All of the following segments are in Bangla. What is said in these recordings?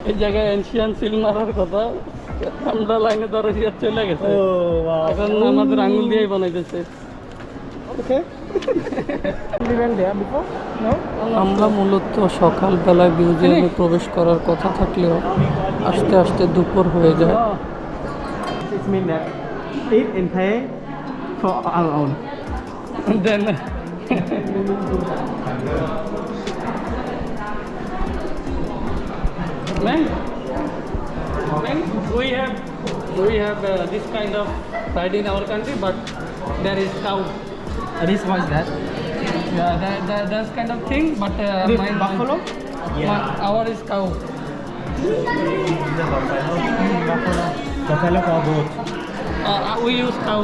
এই জায়গায় এনশিয়ান সিল মারার কথা, আমরা লাইনে ধরে চলে গেছে। এখন আমাদের আঙুল দিয়েই বানাইতেছে। আমরা মূলত সকালবেলায় মিউজিয়ামে প্রবেশ করার কথা থাকলেও আস্তে আস্তে দুপুর হয়ে যায়। Then man, we have this kind of pride in our country, but there is cow. This was that. Yeah, that's kind of thing, but mine buffalo? our is cow. Buffalo or goat? We use cow.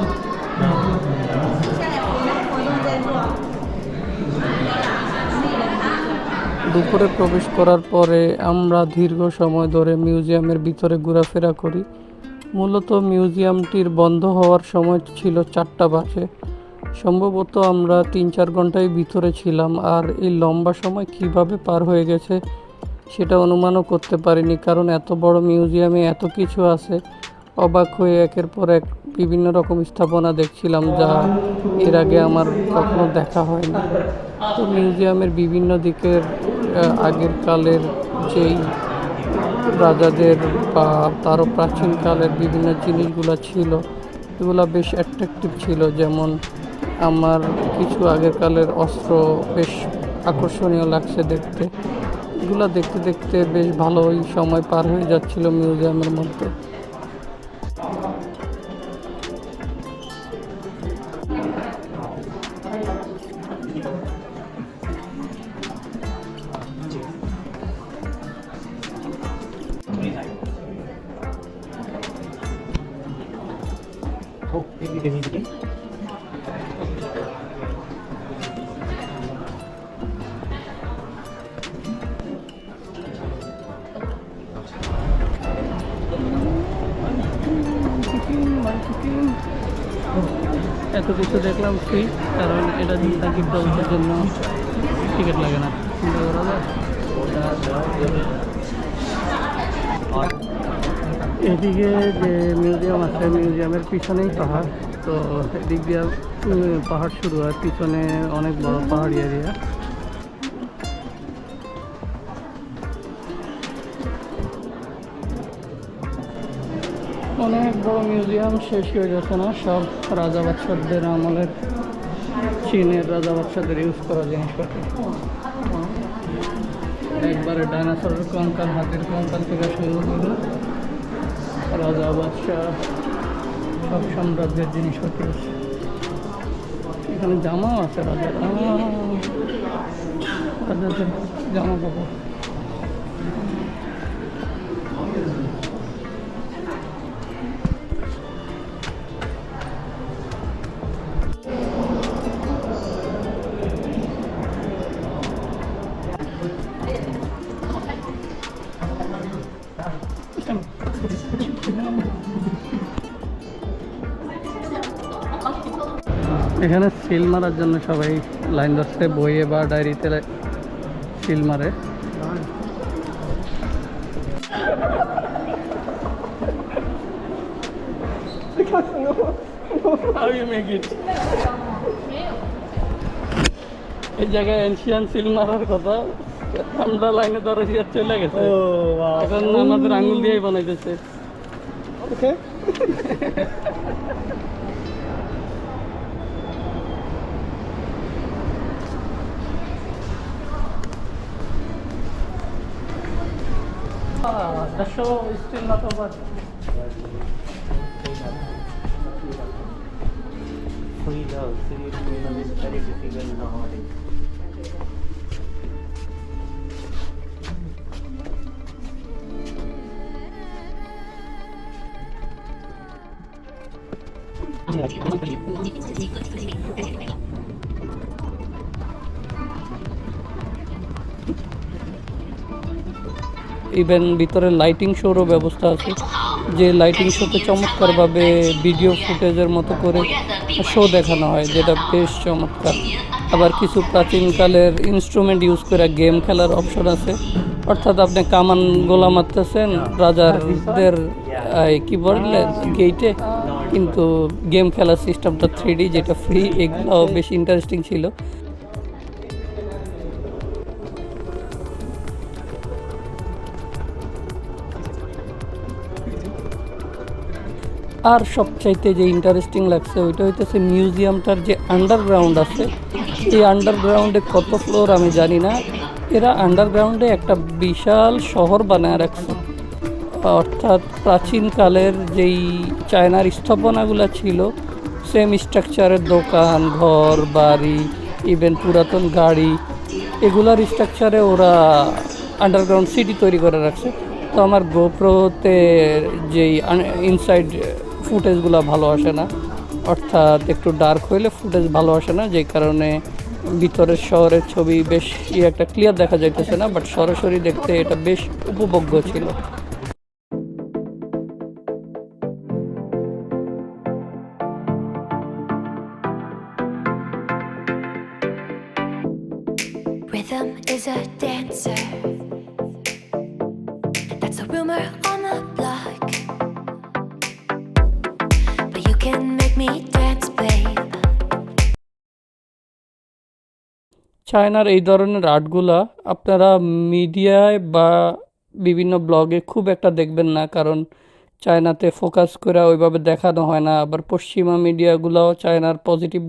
দুপুরে প্রবেশ করার পরে আমরা দীর্ঘ সময় ধরে মিউজিয়ামের ভিতরে ঘোরাফেরা করি। মূলত মিউজিয়ামটির বন্ধ হওয়ার সময় ছিল 4টা বাজে। সম্ভবত আমরা 3-4 ঘন্টায় ভিতরে ছিলাম, আর এই লম্বা সময় কিভাবে পার হয়ে গেছে সেটা অনুমানও করতে পারিনি, কারণ এত বড় মিউজিয়ামে এত কিছু আছে। অবাক হয়ে একের পর এক বিভিন্ন রকম স্থাপনা দেখছিলাম, যা এর আগে আমার কখনো দেখা হয়নি। তো মিউজিয়ামের বিভিন্ন দিকের আগের কালের যেই রাজাদের বা তারও প্রাচীনকালের বিভিন্ন জিনিসগুলো ছিল, এগুলো বেশ অ্যাট্রাকটিভ ছিল। যেমন আমার কিছু আগের কালের অস্ত্র বেশ আকর্ষণীয় লাগছে দেখতে। এগুলো দেখতে দেখতে বেশ ভালোই সময় পার হয়ে যাচ্ছিল মিউজিয়ামের মধ্যে। এত কিছু দেখলাম ফ্রি, কারণ এটা নাকি প্রবেশের জন্য টিকিট লাগে না। এদিকে যে মিউজিয়াম আছে, মিউজিয়ামের পিছনেই পাহাড়। তো এদিক দিয়ে পাহাড় শুরু হয়, পিছনে অনেক বড় পাহাড়ি এরিয়া। অনেক বড় মিউজিয়াম, শেষ হয়ে যাচ্ছে না। সব রাজা বাদশাহদের আমলের, চীনের রাজা বাদশাহদের ইউজ করা জিনিসপত্র। একবারে ডাইনোসরের কঙ্কাল, হাতির কঙ্কাল থেকে শুরু করে রাজা বাদশাহ সব সাম্রাজ্যের জিনিসপত্র। এখানে জামাও আছে, রাজাদের জামা কাপড়। এখানে সিল মারার জন্য সবাই লাইন ধরছে, বইয়ে বা ডায়েরিতে সিল মারে। এই জায়গায় এনশিয়ান সিল মারার কথা, আমরা লাইনে ধরে চলে গেছে। এখন আমাদের আঙুল দিয়েই বানাইতেছে। The show is still not over. Very difficult nowadays. Even ভিতরে লাইটিং শোরও ব্যবস্থা আছে, যে লাইটিং শোতে চমৎকারভাবে ভিডিও ফুটেজের মতো করে শো দেখানো হয়, যেটা বেশ চমৎকার। আবার কিছু প্রাচীনকালের ইনস্ট্রুমেন্ট ইউজ করে গেম খেলার অপশন আছে, অর্থাৎ আপনি কামান গোলা মারতেছেন রাজারদের কি বললে গেইটে, কিন্তু গেম খেলার সিস্টেমটা 3D যেটা ফ্রি, এগুলো বেশ ইন্টারেস্টিং ছিল। আর সবচাইতে যে ইন্টারেস্টিং লাগছে ওইটা হইতেছে মিউজিয়ামটার যে আন্ডারগ্রাউন্ড আছে, এই আন্ডারগ্রাউন্ডে কত ফ্লোর আমি জানি না, এরা আন্ডারগ্রাউন্ডে একটা বিশাল শহর বানায় রাখছে। অর্থাৎ প্রাচীনকালের যেই চায়নার স্থাপনাগুলো ছিল সেম স্ট্রাকচারের দোকান, ঘর, বাড়ি, ইভেন পুরাতন গাড়ি, এগুলার স্ট্রাকচারে ওরা আন্ডারগ্রাউন্ড সিটি তৈরি করে রাখছে। তো আমার গোপ্রোতে যেই ইনসাইড ফুটেজগুলো ভালো আসে না, অর্থাৎ একটু ডার্ক হইলে ফুটেজ ভালো আসে না, যেই কারণে ভিতরের শহরের ছবি বেশ একটা ক্লিয়ার দেখা যাইতেছে না, বাট সরাসরি দেখতে এটা বেশ উপভোগ্য ছিল। Rhythm is a dancer. That's a rumor on the block. But you can make me dance, babe. চায়নার এই ধরনের আর্টগুলা আপনারা মিডিয়ায় বা বিভিন্ন ব্লগে খুব একটা দেখবেন না, কারণ চায়নাতে ফোকাস করে ওইভাবে দেখানো হয় না। আবার পশ্চিমা মিডিয়াগুলাও চায়নার পজিটিভ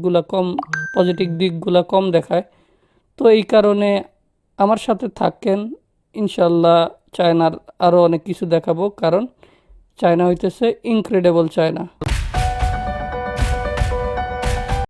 দিকগুলা কম দেখায়। তো এই কারণে আমার সাথে থাকেন, ইনশাল্লাহ চায়নার আরও অনেক কিছু দেখাবো, কারণ চায়না হইতেছে ইনক্রেডিবল চায়না।